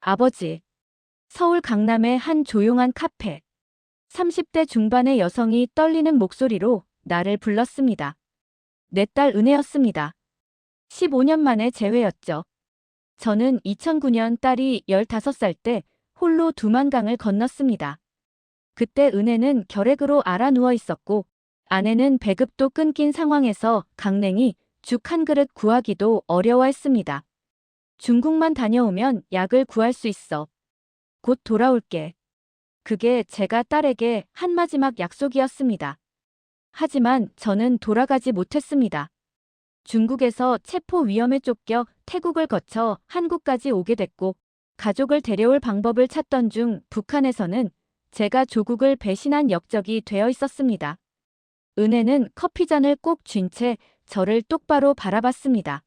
아버지. 서울 강남의 한 조용한 카페. 30대 중반의 여성이 떨리는 목소리로 나를 불렀습니다. 내 딸 은혜였습니다. 15년 만에 재회였죠. 저는 2009년 딸이 15살 때 홀로 두만강을 건넜습니다. 그때 은혜는 결핵으로 앓아 누워 있었고 아내는 배급도 끊긴 상황에서 강냉이 죽 한 그릇 구하기도 어려워했습니다. 중국만 다녀오면 약을 구할 수 있어. 곧 돌아올게. 그게 제가 딸에게 한 마지막 약속이었습니다. 하지만 저는 돌아가지 못했습니다. 중국에서 체포 위험에 쫓겨 태국을 거쳐 한국까지 오게 됐고 가족을 데려올 방법을 찾던 중 북한에서는 제가 조국을 배신한 역적이 되어 있었습니다. 은혜는 커피잔을 꼭 쥔 채 저를 똑바로 바라봤습니다.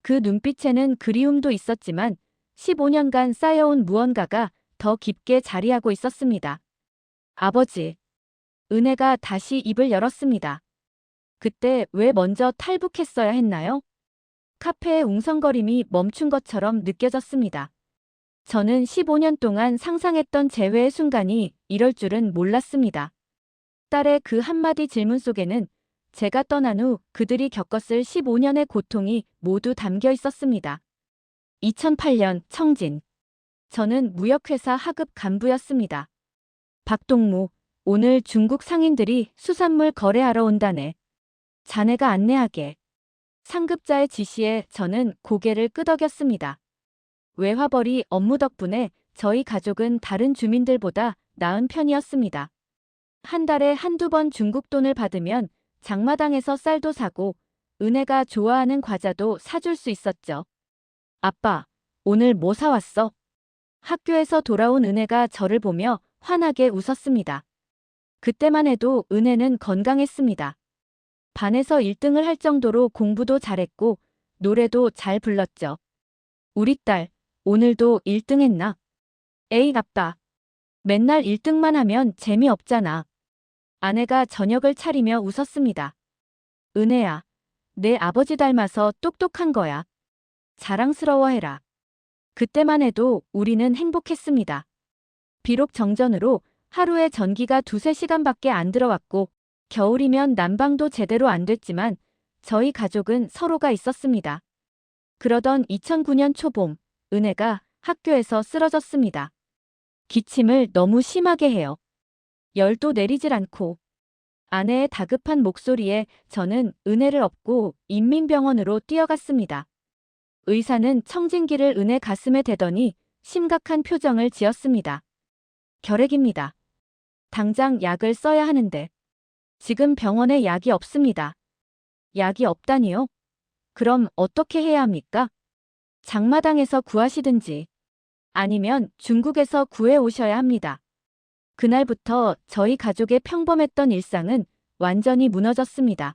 그 눈빛에는 그리움도 있었지만 15년간 쌓여온 무언가가 더 깊게 자리하고 있었습니다. 아버지. 은혜가 다시 입을 열었습니다. 그때 왜 먼저 탈북했어야 했나요? 카페의 웅성거림이 멈춘 것처럼 느껴졌습니다. 저는 15년 동안 상상했던 재회의 순간이 이럴 줄은 몰랐습니다. 딸의 그 한마디 질문 속에는 제가 떠난 후 그들이 겪었을 15년의 고통이 모두 담겨 있었습니다. 2008년 청진. 저는 무역회사 하급 간부였습니다. 박동무, 오늘 중국 상인들이 수산물 거래하러 온다네. 자네가 안내하게. 상급자의 지시에 저는 고개를 끄덕였습니다. 외화벌이 업무 덕분에 저희 가족은 다른 주민들보다 나은 편이었습니다. 한 달에 한두 번 중국 돈을 받으면 장마당에서 쌀도 사고 은혜가 좋아하는 과자도 사줄 수 있었죠. 아빠, 오늘 뭐 사왔어? 학교에서 돌아온 은혜가 저를 보며 환하게 웃었습니다. 그때만 해도 은혜는 건강했습니다. 반에서 1등을 할 정도로 공부도 잘했고 노래도 잘 불렀죠. 우리 딸, 오늘도 1등 했나? 에이 아빠. 맨날 1등만 하면 재미없잖아. 아내가 저녁을 차리며 웃었습니다. 은혜야, 내 아버지 닮아서 똑똑한 거야. 자랑스러워해라. 그때만 해도 우리는 행복했습니다. 비록 정전으로 하루에 전기가 2~3시간밖에 안 들어왔고 겨울이면 난방도 제대로 안 됐지만 저희 가족은 서로가 있었습니다. 그러던 2009년 초봄, 은혜가 학교에서 쓰러졌습니다. 기침을 너무 심하게 해요. 열도 내리질 않고. 아내의 다급한 목소리에 저는 은혜를 업고 인민병원으로 뛰어갔습니다. 의사는 청진기를 은혜 가슴에 대더니 심각한 표정을 지었습니다. 결핵입니다. 당장 약을 써야 하는데. 지금 병원에 약이 없습니다. 약이 없다니요? 그럼 어떻게 해야 합니까? 장마당에서 구하시든지 아니면 중국에서 구해 오셔야 합니다. 그날부터 저희 가족의 평범했던 일상은 완전히 무너졌습니다.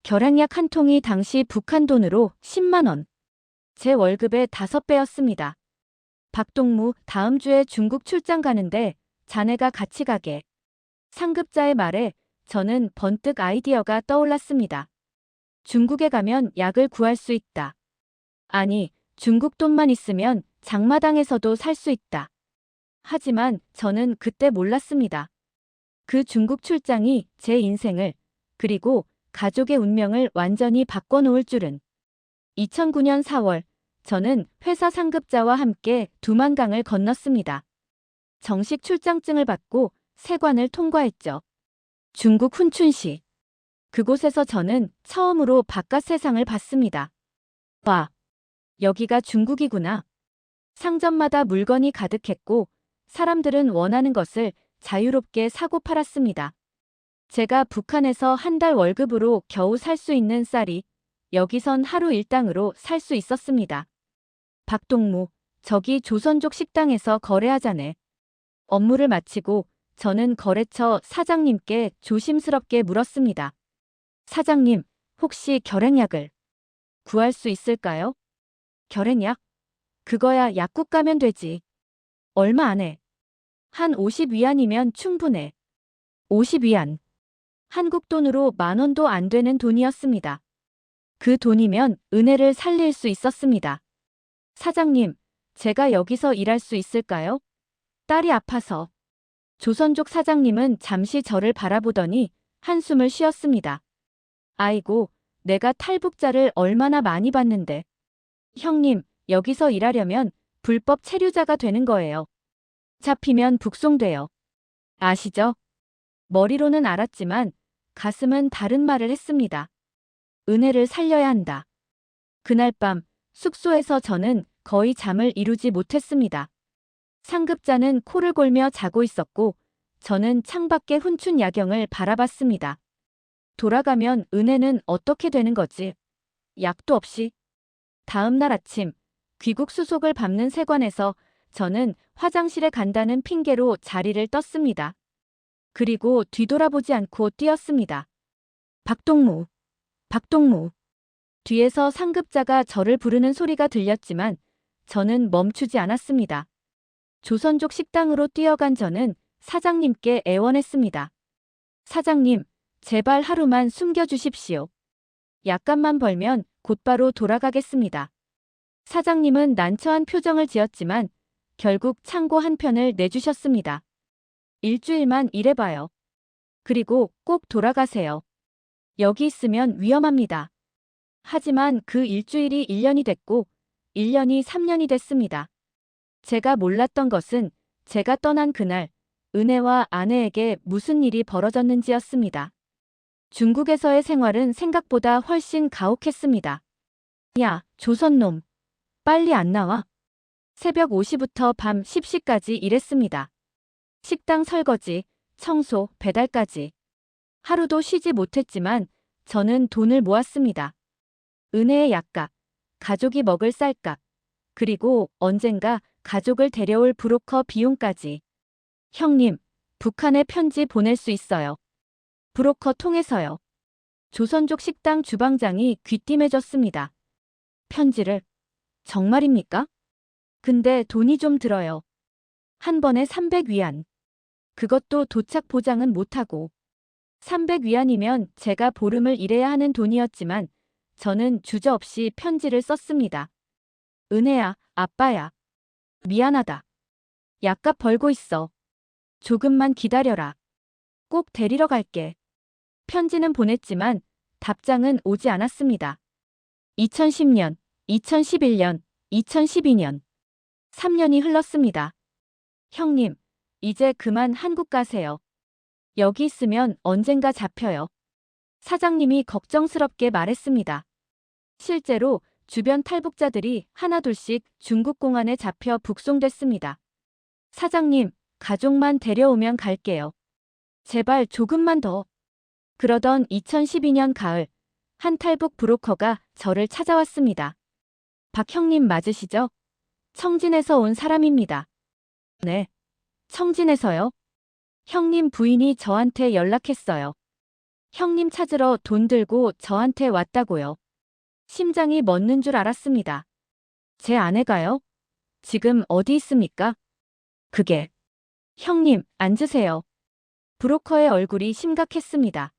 결핵약 한 통이 당시 북한 돈으로 10만 원. 제 월급의 5배였습니다. 박동무, 다음 주에 중국 출장 가는데 자네가 같이 가게. 상급자의 말에 저는 번뜩 아이디어가 떠올랐습니다. 중국에 가면 약을 구할 수 있다. 아니, 중국 돈만 있으면 장마당에서도 살 수 있다. 하지만 저는 그때 몰랐습니다. 그 중국 출장이 제 인생을, 그리고 가족의 운명을 완전히 바꿔놓을 줄은. 2009년 4월, 저는 회사 상급자와 함께 두만강을 건넜습니다. 정식 출장증을 받고 세관을 통과했죠. 중국 훈춘시. 그곳에서 저는 처음으로 바깥 세상을 봤습니다. 와, 여기가 중국이구나. 상점마다 물건이 가득했고 사람들은 원하는 것을 자유롭게 사고 팔았습니다. 제가 북한에서 한 달 월급으로 겨우 살 수 있는 쌀이 여기선 하루 일당으로 살 수 있었습니다. 박동무, 저기 조선족 식당에서 거래하자네. 업무를 마치고 저는 거래처 사장님께 조심스럽게 물었습니다. 사장님, 혹시 결핵약을 구할 수 있을까요? 결핵약? 그거야 약국 가면 되지. 얼마 안 해. 한 50위안이면 충분해. 50위안. 한국 돈으로 10,000원도 안 되는 돈이었습니다. 그 돈이면 은혜를 살릴 수 있었습니다. 사장님, 제가 여기서 일할 수 있을까요? 딸이 아파서. 조선족 사장님은 잠시 저를 바라보더니 한숨을 쉬었습니다. 아이고, 내가 탈북자를 얼마나 많이 봤는데. 형님, 여기서 일하려면 불법 체류자가 되는 거예요. 잡히면 북송돼요. 아시죠? 머리로는 알았지만 가슴은 다른 말을 했습니다. 은혜를 살려야 한다. 그날 밤 숙소에서 저는 거의 잠을 이루지 못했습니다. 상급자는 코를 골며 자고 있었고 저는 창밖의 훈춘 야경을 바라봤습니다. 돌아가면 은혜는 어떻게 되는 거지? 약도 없이. 다음 날 아침 귀국 수속을 밟는 세관에서 저는 화장실에 간다는 핑계로 자리를 떴습니다. 그리고 뒤돌아보지 않고 뛰었습니다. 박동무, 박동무. 뒤에서 상급자가 저를 부르는 소리가 들렸지만 저는 멈추지 않았습니다. 조선족 식당으로 뛰어간 저는 사장님께 애원했습니다. 사장님, 제발 하루만 숨겨주십시오. 약간만 벌면 곧바로 돌아가겠습니다. 사장님은 난처한 표정을 지었지만 결국 창고 한 편을 내주셨습니다. 일주일만 일해봐요. 그리고 꼭 돌아가세요. 여기 있으면 위험합니다. 하지만 그 일주일이 1년이 됐고 1년이 3년이 됐습니다. 제가 몰랐던 것은 제가 떠난 그날 은혜와 아내에게 무슨 일이 벌어졌는지였습니다. 중국에서의 생활은 생각보다 훨씬 가혹했습니다. 야, 조선놈. 빨리 안 나와. 새벽 5시부터 밤 10시까지 일했습니다. 식당 설거지, 청소, 배달까지. 하루도 쉬지 못했지만 저는 돈을 모았습니다. 은혜의 약값, 가족이 먹을 쌀값, 그리고 언젠가 가족을 데려올 브로커 비용까지. 형님, 북한에 편지 보낼 수 있어요. 브로커 통해서요. 조선족 식당 주방장이 귀띔해줬습니다. 편지를? 정말입니까? 근데 돈이 좀 들어요. 한 번에 300위안. 그것도 도착 보장은 못하고. 300위안이면 제가 보름을 일해야 하는 돈이었지만 저는 주저없이 편지를 썼습니다. 은혜야, 아빠야. 미안하다. 약값 벌고 있어. 조금만 기다려라. 꼭 데리러 갈게. 편지는 보냈지만 답장은 오지 않았습니다. 2010년, 2011년, 2012년. 3년이 흘렀습니다. 형님, 이제 그만 한국 가세요. 여기 있으면 언젠가 잡혀요. 사장님이 걱정스럽게 말했습니다. 실제로 주변 탈북자들이 하나둘씩 중국 공안에 잡혀 북송됐습니다. 사장님, 가족만 데려오면 갈게요. 제발 조금만 더. 그러던 2012년 가을, 한 탈북 브로커가 저를 찾아왔습니다. 박 형님 맞으시죠? 청진에서 온 사람입니다. 네. 청진에서요? 형님 부인이 저한테 연락했어요. 형님 찾으러 돈 들고 저한테 왔다고요. 심장이 멎는 줄 알았습니다. 제 아내가요? 지금 어디 있습니까? 그게. 형님, 앉으세요. 브로커의 얼굴이 심각했습니다.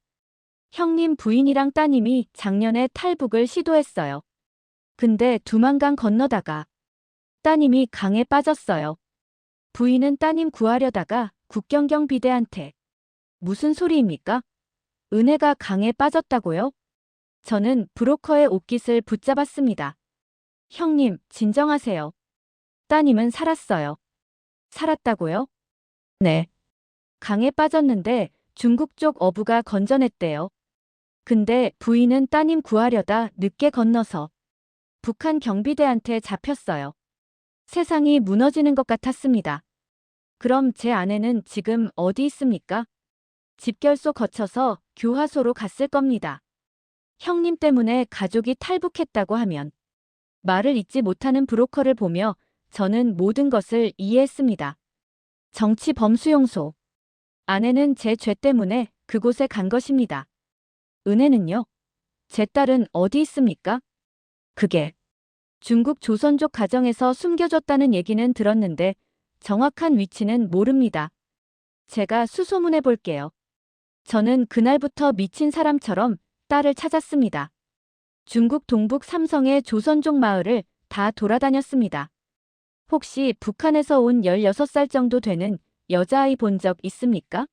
형님 부인이랑 따님이 작년에 탈북을 시도했어요. 근데 두만강 건너다가 따님이 강에 빠졌어요. 부인은 따님 구하려다가 국경경 비대한테. 무슨 소리입니까? 은혜가 강에 빠졌다고요? 저는 브로커의 옷깃을 붙잡았습니다. 형님, 진정하세요. 따님은 살았어요. 살았다고요? 네. 강에 빠졌는데 중국 쪽 어부가 건져냈대요. 근데 부인은 따님 구하려다 늦게 건너서 북한 경비대한테 잡혔어요. 세상이 무너지는 것 같았습니다. 그럼 제 아내는 지금 어디 있습니까? 집결소 거쳐서 교화소로 갔을 겁니다. 형님 때문에 가족이 탈북했다고 하면. 말을 잇지 못하는 브로커를 보며 저는 모든 것을 이해했습니다. 정치 범수용소. 아내는 제 죄 때문에 그곳에 간 것입니다. 은혜는요? 제 딸은 어디 있습니까? 그게 중국 조선족 가정에서 숨겨졌다는 얘기는 들었는데 정확한 위치는 모릅니다. 제가 수소문해 볼게요. 저는 그날부터 미친 사람처럼 딸을 찾았습니다. 중국 동북 삼성의 조선족 마을을 다 돌아다녔습니다. 혹시 북한에서 온 16살 정도 되는 여자아이 본 적 있습니까?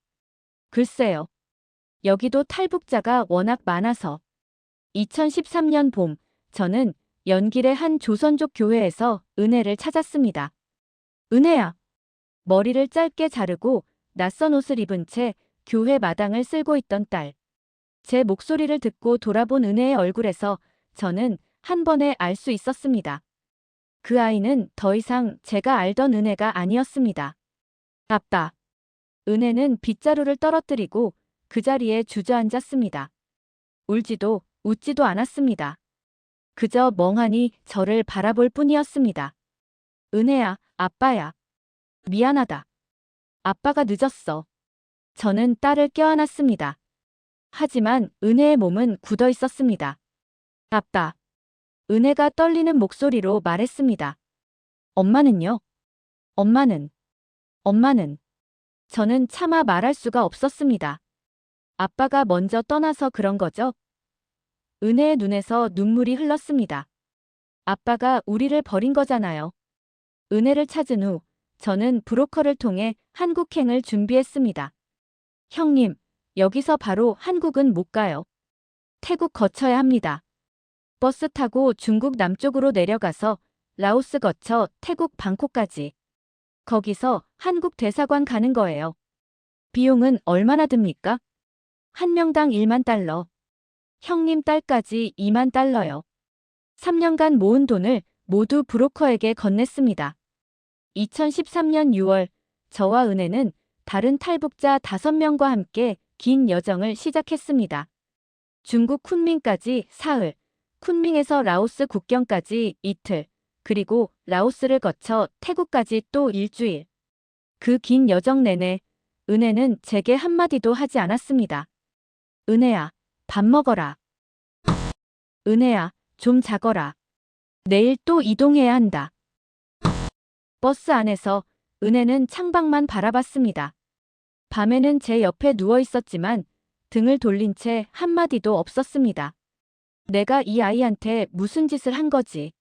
글쎄요. 여기도 탈북자가 워낙 많아서. 2013년 봄, 저는 연길의 한 조선족 교회에서 은혜를 찾았습니다. 은혜야. 머리를 짧게 자르고 낯선 옷을 입은 채 교회 마당을 쓸고 있던 딸. 제 목소리를 듣고 돌아본 은혜의 얼굴에서 저는 한 번에 알 수 있었습니다. 그 아이는 더 이상 제가 알던 은혜가 아니었습니다. 아빠. 은혜는 빗자루를 떨어뜨리고 그 자리에 주저앉았습니다. 울지도 웃지도 않았습니다. 그저 멍하니 저를 바라볼 뿐이었습니다. 은혜야, 아빠야. 미안하다. 아빠가 늦었어. 저는 딸을 껴안았습니다. 하지만 은혜의 몸은 굳어 있었습니다. 아빠. 은혜가 떨리는 목소리로 말했습니다. 엄마는요? 엄마는. 저는 차마 말할 수가 없었습니다. 아빠가 먼저 떠나서 그런 거죠? 은혜의 눈에서 눈물이 흘렀습니다. 아빠가 우리를 버린 거잖아요. 은혜를 찾은 후 저는 브로커를 통해 한국행을 준비했습니다. 형님, 여기서 바로 한국은 못 가요. 태국 거쳐야 합니다. 버스 타고 중국 남쪽으로 내려가서 라오스 거쳐 태국 방콕까지. 거기서 한국 대사관 가는 거예요. 비용은 얼마나 듭니까? 한 명당 1만 달러. 형님 딸까지 2만 달러요. 3년간 모은 돈을 모두 브로커에게 건넸습니다. 2013년 6월, 저와 은혜는 다른 탈북자 5명과 함께 긴 여정을 시작했습니다. 중국 쿤밍까지 사흘, 쿤밍에서 라오스 국경까지 이틀, 그리고 라오스를 거쳐 태국까지 또 일주일. 그 긴 여정 내내 은혜는 제게 한마디도 하지 않았습니다. 은혜야, 밥 먹어라. 은혜야, 좀 자거라. 내일 또 이동해야 한다. 버스 안에서 은혜는 창밖만 바라봤습니다. 밤에는 제 옆에 누워 있었지만 등을 돌린 채 한마디도 없었습니다. 내가 이 아이한테 무슨 짓을 한 거지?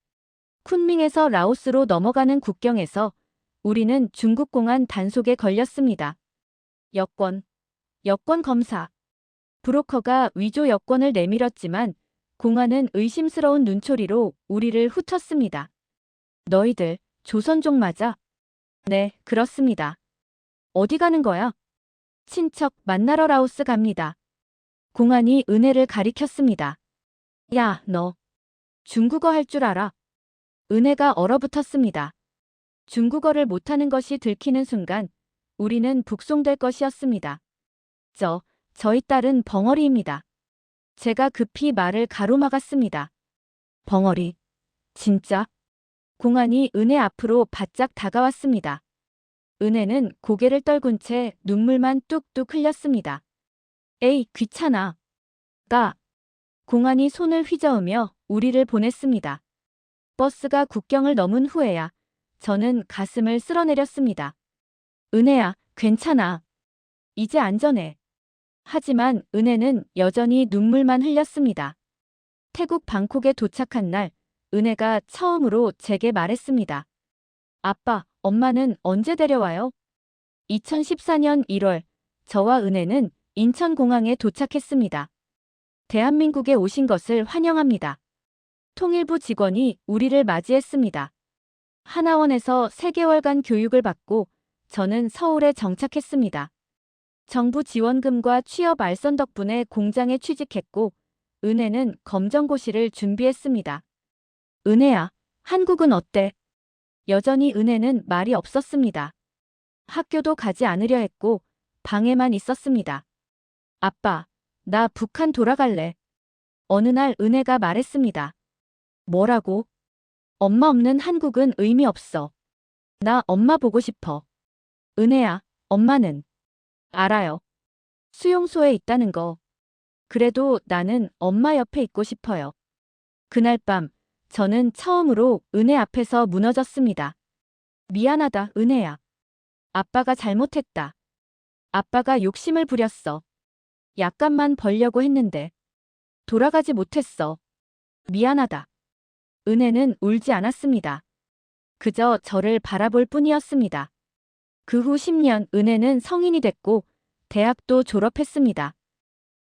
쿤밍에서 라오스로 넘어가는 국경에서 우리는 중국 공안 단속에 걸렸습니다. 여권 검사. 브로커가 위조 여권을 내밀었지만 공안은 의심스러운 눈초리로 우리를 훑었습니다. 너희들 조선족 맞아? 네, 그렇습니다. 어디 가는 거야? 친척 만나러 라오스 갑니다. 공안이 은혜를 가리켰습니다. 야, 너 중국어 할 줄 알아? 은혜가 얼어붙었습니다. 중국어를 못하는 것이 들키는 순간 우리는 북송될 것이었습니다. 저희 딸은 벙어리입니다. 제가 급히 말을 가로막았습니다. 벙어리? 진짜? 공안이 은혜 앞으로 바짝 다가왔습니다. 은혜는 고개를 떨군 채 눈물만 뚝뚝 흘렸습니다. 에이, 귀찮아. 공안이 손을 휘저으며 우리를 보냈습니다. 버스가 국경을 넘은 후에야 저는 가슴을 쓸어내렸습니다. 은혜야, 괜찮아. 이제 안전해. 하지만 은혜는 여전히 눈물만 흘렸습니다. 태국 방콕에 도착한 날, 은혜가 처음으로 제게 말했습니다. 아빠, 엄마는 언제 데려와요? 2014년 1월, 저와 은혜는 인천공항에 도착했습니다. 대한민국에 오신 것을 환영합니다. 통일부 직원이 우리를 맞이했습니다. 하나원에서 3개월간 교육을 받고 저는 서울에 정착했습니다. 정부 지원금과 취업 알선 덕분에 공장에 취직했고 은혜는 검정고시를 준비했습니다. 은혜야, 한국은 어때? 여전히 은혜는 말이 없었습니다. 학교도 가지 않으려 했고 방에만 있었습니다. 아빠, 나 북한 돌아갈래. 어느 날 은혜가 말했습니다. 뭐라고? 엄마 없는 한국은 의미 없어. 나 엄마 보고 싶어. 은혜야, 엄마는? 알아요. 수용소에 있다는 거. 그래도 나는 엄마 옆에 있고 싶어요. 그날 밤, 저는 처음으로 은혜 앞에서 무너졌습니다. 미안하다, 은혜야. 아빠가 잘못했다. 아빠가 욕심을 부렸어. 약간만 벌려고 했는데. 돌아가지 못했어. 미안하다. 은혜는 울지 않았습니다. 그저 저를 바라볼 뿐이었습니다. 그 후 10년 은혜는 성인이 됐고 대학도 졸업했습니다.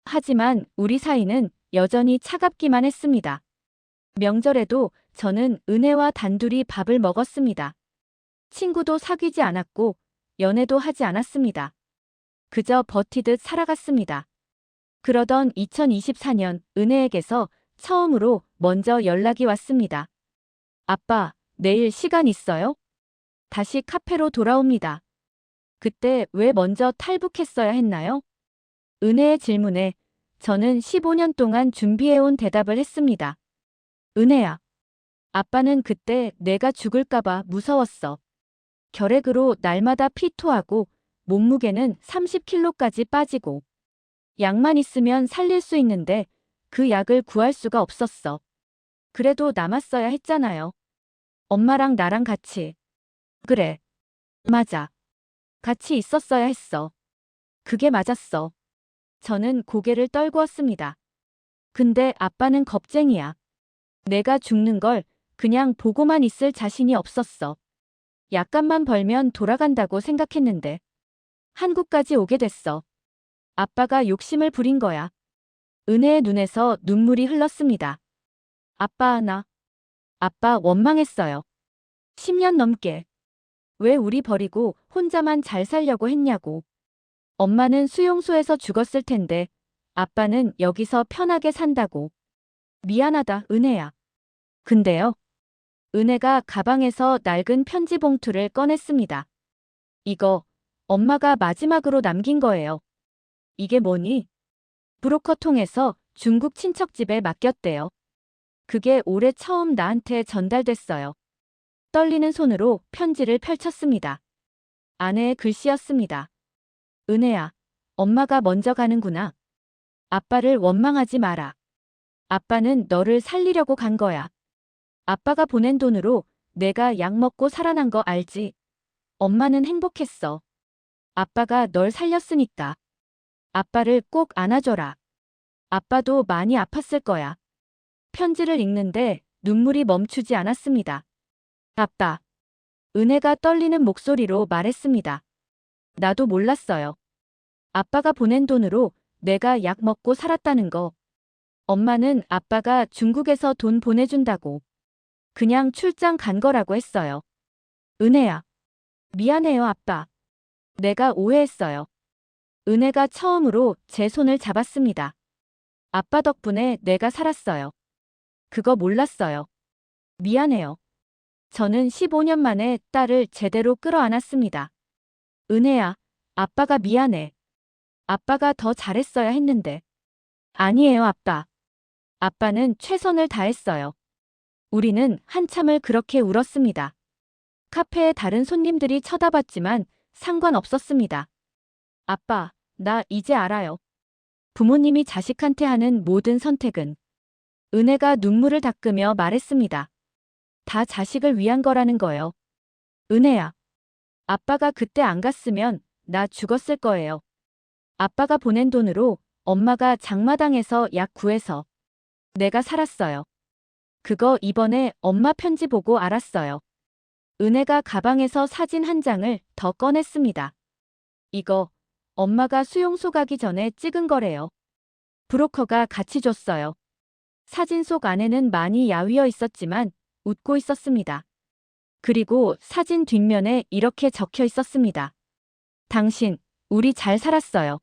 하지만 우리 사이는 여전히 차갑기만 했습니다. 명절에도 저는 은혜와 단둘이 밥을 먹었습니다. 친구도 사귀지 않았고 연애도 하지 않았습니다. 그저 버티듯 살아갔습니다. 그러던 2024년 은혜에게서 처음으로 먼저 연락이 왔습니다. 아빠, 내일 시간 있어요? 다시 카페로 돌아옵니다. 그때 왜 먼저 탈북했어야 했나요? 은혜의 질문에 저는 15년 동안 준비해온 대답을 했습니다. 은혜야, 아빠는 그때 내가 죽을까봐 무서웠어. 결핵으로 날마다 피토하고 몸무게는 30kg까지 빠지고 약만 있으면 살릴 수 있는데 그 약을 구할 수가 없었어. 그래도 남았어야 했잖아요. 엄마랑 나랑 같이. 그래. 맞아. 같이 있었어야 했어. 그게 맞았어. 저는 고개를 떨구었습니다. 근데 아빠는 겁쟁이야. 내가 죽는 걸 그냥 보고만 있을 자신이 없었어. 약값만 벌면 돌아간다고 생각했는데. 한국까지 오게 됐어. 아빠가 욕심을 부린 거야. 은혜의 눈에서 눈물이 흘렀습니다. 아빠 원망했어요. 10년 넘게. 왜 우리 버리고 혼자만 잘 살려고 했냐고. 엄마는 수용소에서 죽었을 텐데 아빠는 여기서 편하게 산다고. 미안하다, 은혜야. 근데요. 은혜가 가방에서 낡은 편지 봉투를 꺼냈습니다. 이거 엄마가 마지막으로 남긴 거예요. 이게 뭐니? 브로커 통해서 중국 친척 집에 맡겼대요. 그게 올해 처음 나한테 전달됐어요. 떨리는 손으로 편지를 펼쳤습니다. 아내의 글씨였습니다. 은혜야, 엄마가 먼저 가는구나. 아빠를 원망하지 마라. 아빠는 너를 살리려고 간 거야. 아빠가 보낸 돈으로 내가 약 먹고 살아난 거 알지? 엄마는 행복했어. 아빠가 널 살렸으니까. 아빠를 꼭 안아줘라. 아빠도 많이 아팠을 거야. 편지를 읽는데 눈물이 멈추지 않았습니다. 아빠. 은혜가 떨리는 목소리로 말했습니다. 나도 몰랐어요. 아빠가 보낸 돈으로 내가 약 먹고 살았다는 거. 엄마는 아빠가 중국에서 돈 보내준다고. 그냥 출장 간 거라고 했어요. 은혜야. 미안해요, 아빠. 내가 오해했어요. 은혜가 처음으로 제 손을 잡았습니다. 아빠 덕분에 내가 살았어요. 그거 몰랐어요. 미안해요. 저는 15년 만에 딸을 제대로 끌어안았습니다. 은혜야, 아빠가 미안해. 아빠가 더 잘했어야 했는데. 아니에요, 아빠. 아빠는 최선을 다했어요. 우리는 한참을 그렇게 울었습니다. 카페에 다른 손님들이 쳐다봤지만 상관없었습니다. 아빠, 나 이제 알아요. 부모님이 자식한테 하는 모든 선택은. 은혜가 눈물을 닦으며 말했습니다. 다 자식을 위한 거라는 거요. 은혜야. 아빠가 그때 안 갔으면 나 죽었을 거예요. 아빠가 보낸 돈으로 엄마가 장마당에서 약 구해서 내가 살았어요. 그거 이번에 엄마 편지 보고 알았어요. 은혜가 가방에서 사진 한 장을 더 꺼냈습니다. 이거 엄마가 수용소 가기 전에 찍은 거래요. 브로커가 같이 줬어요. 사진 속 안에는 많이 야위어 있었지만 웃고 있었습니다. 그리고 사진 뒷면에 이렇게 적혀 있었습니다. 당신, 우리 잘 살았어요.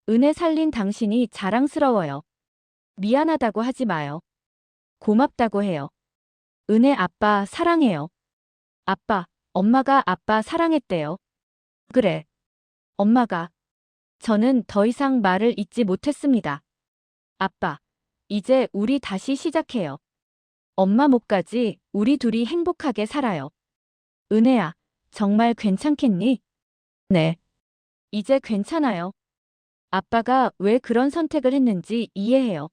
은혜 살린 당신이 자랑스러워요. 미안하다고 하지 마요. 고맙다고 해요. 은혜 아빠 사랑해요. 아빠, 엄마가 아빠 사랑했대요. 그래. 엄마가. 저는 더 이상 말을 잇지 못했습니다. 아빠, 이제 우리 다시 시작해요. 엄마 목까지 우리 둘이 행복하게 살아요. 은혜야, 정말 괜찮겠니? 네. 이제 괜찮아요. 아빠가 왜 그런 선택을 했는지 이해해요.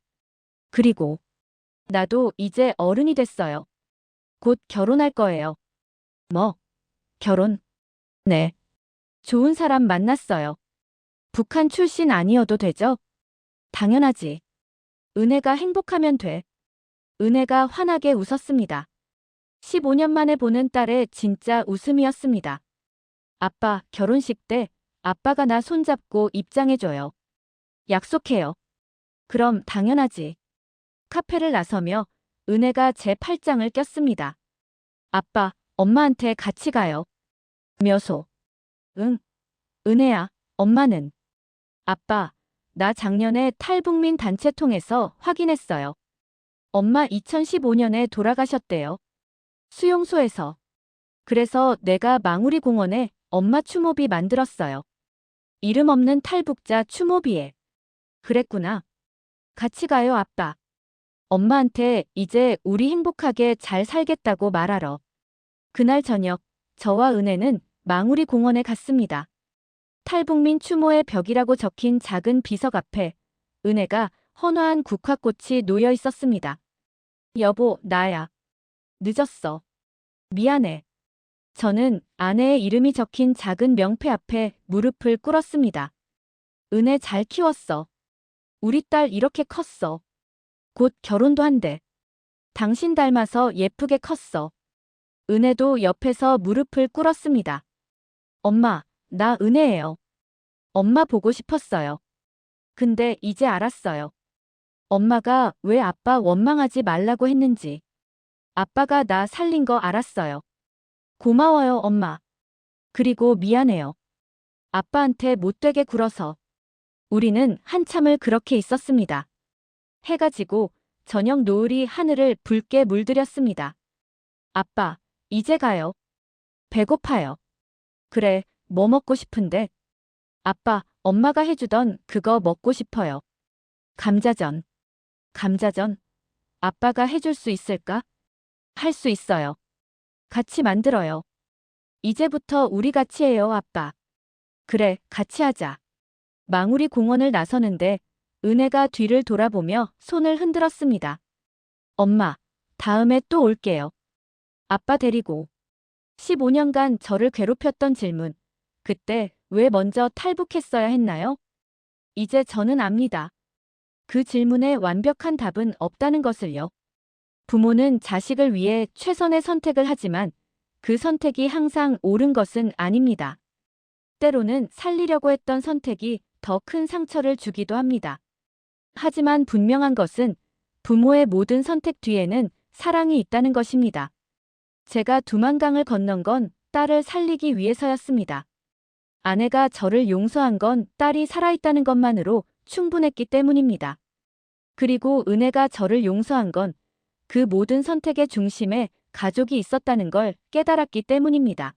그리고 나도 이제 어른이 됐어요. 곧 결혼할 거예요. 뭐? 결혼? 네. 좋은 사람 만났어요. 북한 출신 아니어도 되죠? 당연하지. 은혜가 행복하면 돼. 은혜가 환하게 웃었습니다. 15년 만에 보는 딸의 진짜 웃음이었습니다. 아빠, 결혼식 때 아빠가 나 손잡고 입장해줘요. 약속해요. 그럼 당연하지. 카페를 나서며 은혜가 제 팔짱을 꼈습니다. 아빠, 엄마한테 같이 가요. 묘소. 응, 은혜야, 엄마는. 아빠, 나 작년에 탈북민 단체 통해서 확인했어요. 엄마 2015년에 돌아가셨대요. 수용소에서. 그래서 내가 망우리 공원에 엄마 추모비 만들었어요. 이름 없는 탈북자 추모비에. 그랬구나. 같이 가요, 아빠. 엄마한테 이제 우리 행복하게 잘 살겠다고 말하러. 그날 저녁, 저와 은혜는 망우리 공원에 갔습니다. 탈북민 추모의 벽이라고 적힌 작은 비석 앞에 은혜가 헌화한 국화꽃이 놓여 있었습니다. 여보, 나야. 늦었어. 미안해. 저는 아내의 이름이 적힌 작은 명패 앞에 무릎을 꿇었습니다. 은혜 잘 키웠어. 우리 딸 이렇게 컸어. 곧 결혼도 한대. 당신 닮아서 예쁘게 컸어. 은혜도 옆에서 무릎을 꿇었습니다. 엄마, 나 은혜예요. 엄마 보고 싶었어요. 근데 이제 알았어요. 엄마가 왜 아빠 원망하지 말라고 했는지. 아빠가 나 살린 거 알았어요. 고마워요, 엄마. 그리고 미안해요. 아빠한테 못되게 굴어서. 우리는 한참을 그렇게 있었습니다. 해가 지고 저녁 노을이 하늘을 붉게 물들였습니다. 아빠, 이제 가요. 배고파요. 그래, 뭐 먹고 싶은데? 아빠, 엄마가 해주던 그거 먹고 싶어요. 감자전. 감자전? 아빠가 해줄 수 있을까? 할 수 있어요. 같이 만들어요. 이제부터 우리 같이 해요, 아빠. 그래, 같이 하자. 망우리 공원을 나서는데 은혜가 뒤를 돌아보며 손을 흔들었습니다. 엄마, 다음에 또 올게요. 아빠 데리고. 15년간 저를 괴롭혔던 질문. 그때 왜 먼저 탈북했어야 했나요? 이제 저는 압니다. 그 질문에 완벽한 답은 없다는 것을요. 부모는 자식을 위해 최선의 선택을 하지만 그 선택이 항상 옳은 것은 아닙니다. 때로는 살리려고 했던 선택이 더 큰 상처를 주기도 합니다. 하지만 분명한 것은 부모의 모든 선택 뒤에는 사랑이 있다는 것입니다. 제가 두만강을 건넌 건 딸을 살리기 위해서였습니다. 아내가 저를 용서한 건 딸이 살아있다는 것만으로 충분했기 때문입니다. 그리고 은혜가 저를 용서한 건 그 모든 선택의 중심에 가족이 있었다는 걸 깨달았기 때문입니다.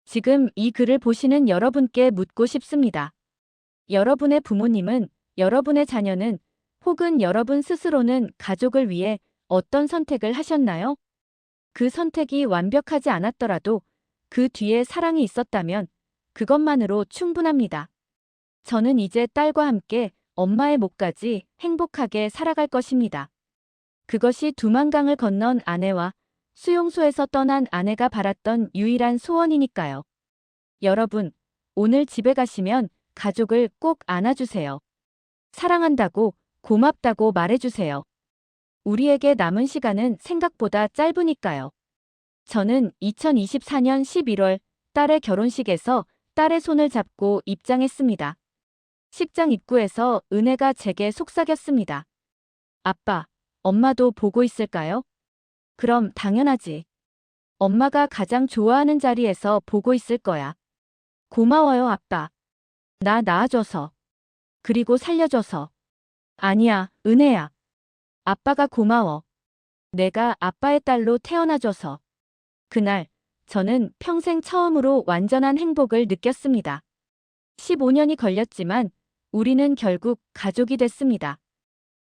지금 이 글을 보시는 여러분께 묻고 싶습니다. 여러분의 부모님은, 여러분의 자녀는, 혹은 여러분 스스로는 가족을 위해 어떤 선택을 하셨나요? 그 선택이 완벽하지 않았더라도 그 뒤에 사랑이 있었다면 그것만으로 충분합니다. 저는 이제 딸과 함께 엄마의 목까지 행복하게 살아갈 것입니다. 그것이 두만강을 건넌 아내와 수용소에서 떠난 아내가 바랐던 유일한 소원이니까요. 여러분, 오늘 집에 가시면 가족을 꼭 안아주세요. 사랑한다고, 고맙다고 말해주세요. 우리에게 남은 시간은 생각보다 짧으니까요. 저는 2024년 11월 딸의 결혼식에서 딸의 손을 잡고 입장했습니다. 식장 입구에서 은혜가 제게 속삭였습니다. 아빠, 엄마도 보고 있을까요? 그럼 당연하지. 엄마가 가장 좋아하는 자리에서 보고 있을 거야. 고마워요, 아빠. 나 낳아줘서. 그리고 살려줘서. 아니야, 은혜야. 아빠가 고마워. 내가 아빠의 딸로 태어나줘서. 그날, 저는 평생 처음으로 완전한 행복을 느꼈습니다. 15년이 걸렸지만 우리는 결국 가족이 됐습니다.